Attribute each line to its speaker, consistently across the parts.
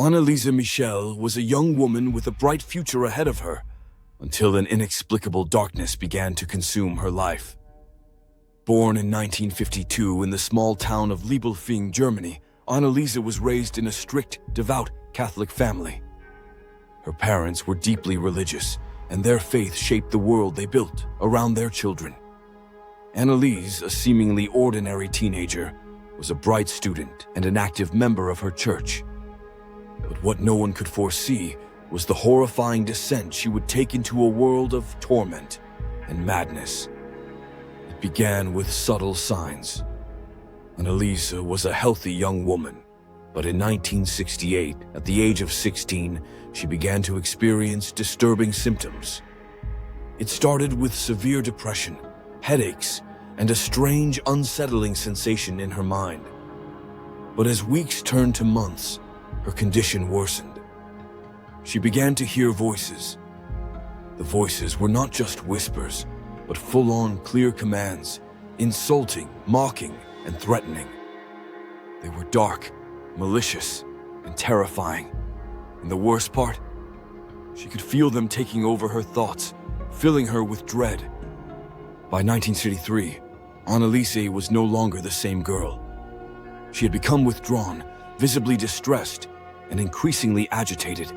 Speaker 1: Anneliese Michel was a young woman with a bright future ahead of her, until an inexplicable darkness began to consume her life. Born in 1952 in the small town of Liebelfing, Germany, Anneliese was raised in a strict, devout Catholic family. Her parents were deeply religious, and their faith shaped the world they built around their children. Anneliese, a seemingly ordinary teenager, was a bright student and an active member of her church. But what no one could foresee was the horrifying descent she would take into a world of torment and madness. It began with subtle signs. Anneliese was a healthy young woman, but in 1968, at the age of 16, she began to experience disturbing symptoms. It started with severe depression, headaches, and a strange, unsettling sensation in her mind. But as weeks turned to months, her condition worsened. She began to hear voices. The voices were not just whispers, but full-on clear commands, insulting, mocking, and threatening. They were dark, malicious, and terrifying. And the worst part? She could feel them taking over her thoughts, filling her with dread. By 1933, Anneliese was no longer the same girl. She had become withdrawn, visibly distressed, and increasingly agitated.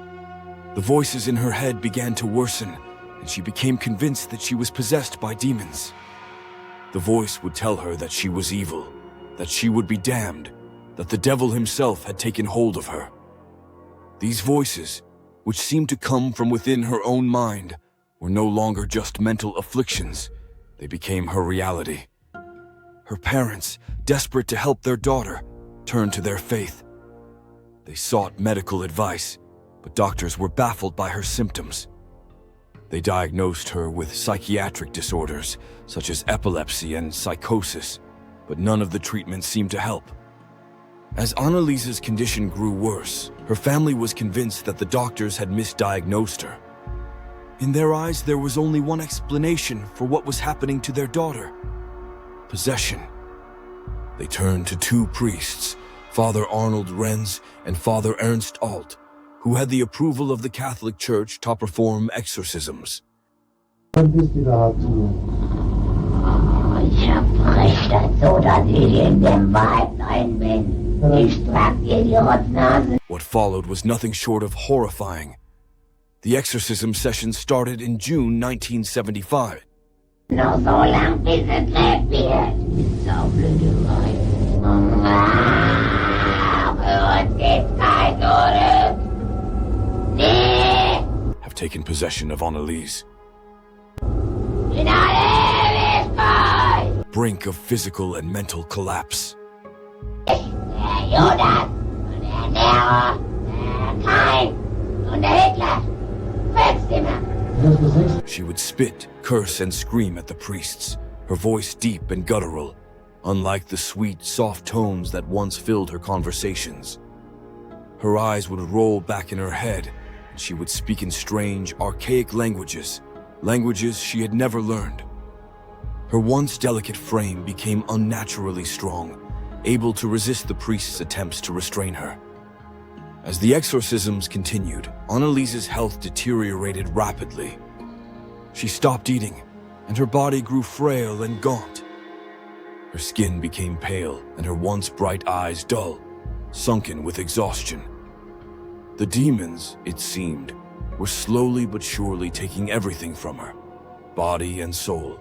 Speaker 1: The voices in her head began to worsen, and she became convinced that she was possessed by demons. The voice would tell her that she was evil, that she would be damned, that the devil himself had taken hold of her. These voices, which seemed to come from within her own mind, were no longer just mental afflictions. They became her reality. Her parents, desperate to help their daughter, turned to their faith. They sought medical advice, but doctors were baffled by her symptoms. They diagnosed her with psychiatric disorders, such as epilepsy and psychosis, but none of the treatments seemed to help. As Anneliese's condition grew worse, her family was convinced that the doctors had misdiagnosed her. In their eyes, there was only one explanation for what was happening to their daughter: possession. They turned to two priests, Father Arnold Renz and Father Ernst Alt, who had the approval of the Catholic Church to perform exorcisms.
Speaker 2: Wann bist du überhaupt hier?
Speaker 3: Ich spreche das so, dass ich in dem Weib ein bin. Ich trag dir die Rotznase.
Speaker 1: What followed was nothing short of horrifying. The exorcism session started in June 1975.
Speaker 3: Noch so lang, bis es lebt wird. So blöde Leute. Für uns gibt's kein Zurück. Nee!
Speaker 1: Have taken possession of Anneliese.
Speaker 3: In alle Ewigkeit!
Speaker 1: Brink of physical and mental collapse.
Speaker 3: Der Judas und der Nero, der Kain und der Hitler. Fix immer!
Speaker 1: She would spit, curse, and scream at the priests, her voice deep and guttural, unlike the sweet, soft tones that once filled her conversations. Her eyes would roll back in her head, and she would speak in strange, archaic languages she had never learned. Her once delicate frame became unnaturally strong, able to resist the priest's attempts to restrain her. As the exorcisms continued, Anneliese's health deteriorated rapidly. She stopped eating, and her body grew frail and gaunt. Her skin became pale, and her once bright eyes dull, sunken with exhaustion. The demons, it seemed, were slowly but surely taking everything from her, body and soul.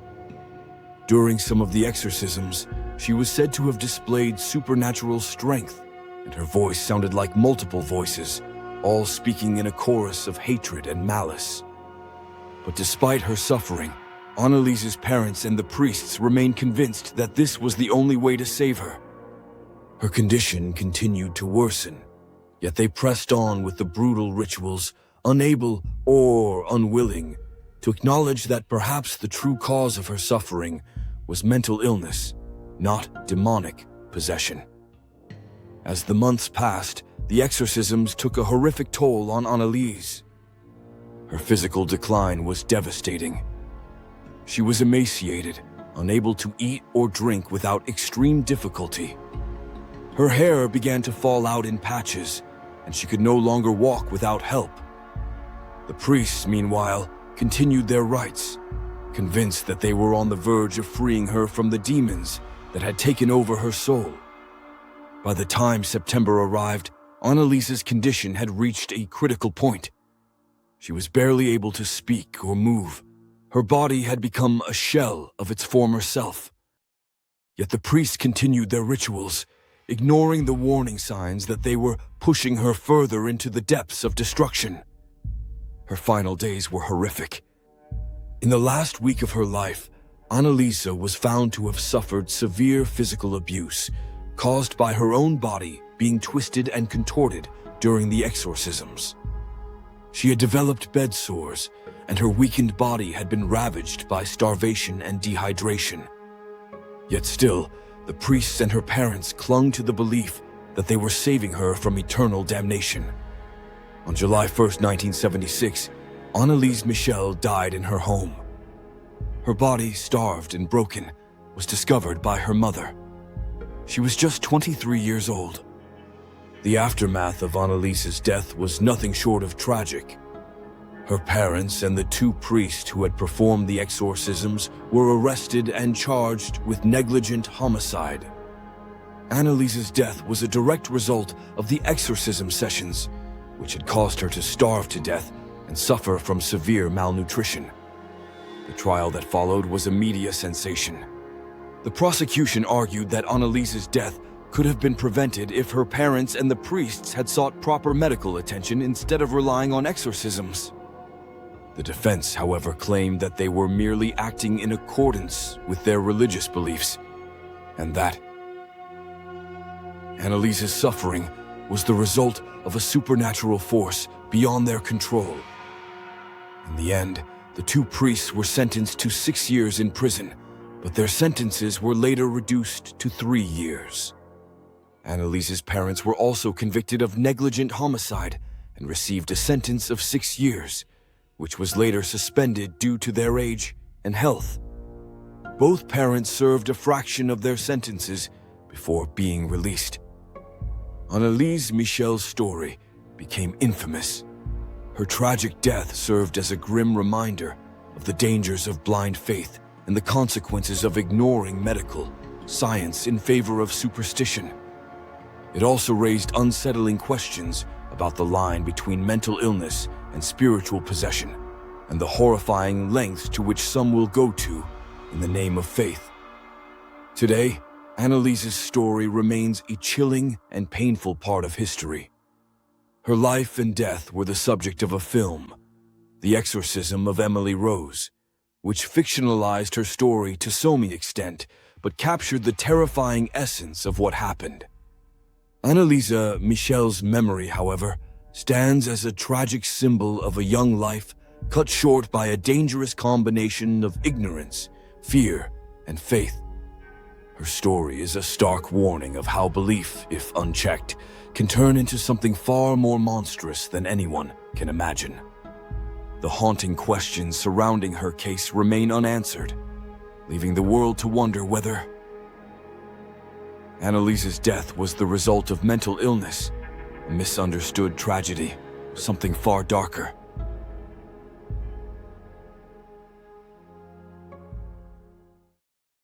Speaker 1: During some of the exorcisms, she was said to have displayed supernatural strength, and her voice sounded like multiple voices, all speaking in a chorus of hatred and malice. But despite her suffering, Anneliese's parents and the priests remained convinced that this was the only way to save her. Her condition continued to worsen, yet they pressed on with the brutal rituals, unable or unwilling to acknowledge that perhaps the true cause of her suffering was mental illness, not demonic possession. As the months passed, the exorcisms took a horrific toll on Anneliese. Her physical decline was devastating. She was emaciated, unable to eat or drink without extreme difficulty. Her hair began to fall out in patches, and she could no longer walk without help. The priests, meanwhile, continued their rites, convinced that they were on the verge of freeing her from the demons that had taken over her soul. By the time September arrived, Anneliese's condition had reached a critical point. She was barely able to speak or move. Her body had become a shell of its former self. Yet the priests continued their rituals, ignoring the warning signs that they were pushing her further into the depths of destruction. Her final days were horrific. In the last week of her life, Anneliese was found to have suffered severe physical abuse caused by her own body being twisted and contorted during the exorcisms. She had developed bed sores, and her weakened body had been ravaged by starvation and dehydration. Yet still, the priests and her parents clung to the belief that they were saving her from eternal damnation. On July 1st, 1976, Anneliese Michel died in her home. Her body, starved and broken, was discovered by her mother. She was just 23 years old. The aftermath of Anneliese's death was nothing short of tragic. Her parents and the two priests who had performed the exorcisms were arrested and charged with negligent homicide. Anneliese's death was a direct result of the exorcism sessions, which had caused her to starve to death and suffer from severe malnutrition. The trial that followed was a media sensation. The prosecution argued that Anneliese's death could have been prevented if her parents and the priests had sought proper medical attention instead of relying on exorcisms. The defense, however, claimed that they were merely acting in accordance with their religious beliefs, and that Anneliese's suffering was the result of a supernatural force beyond their control. In the end, the two priests were sentenced to 6 years in prison, but their sentences were later reduced to 3 years. Anneliese's parents were also convicted of negligent homicide and received a sentence of 6 years, which was later suspended due to their age and health. Both parents served a fraction of their sentences before being released. Anneliese Michel's story became infamous. Her tragic death served as a grim reminder of the dangers of blind faith and the consequences of ignoring medical science in favor of superstition. It also raised unsettling questions about the line between mental illness and spiritual possession, and the horrifying lengths to which some will go to in the name of faith. Today, Anneliese's story remains a chilling and painful part of history. Her life and death were the subject of a film, The Exorcism of Emily Rose, which fictionalized her story to some extent, but captured the terrifying essence of what happened. Anneliese Michel's memory, however, stands as a tragic symbol of a young life cut short by a dangerous combination of ignorance, fear, and faith. Her story is a stark warning of how belief, if unchecked, can turn into something far more monstrous than anyone can imagine. The haunting questions surrounding her case remain unanswered, leaving the world to wonder whether Anneliese's death was the result of mental illness, a misunderstood tragedy, something far darker.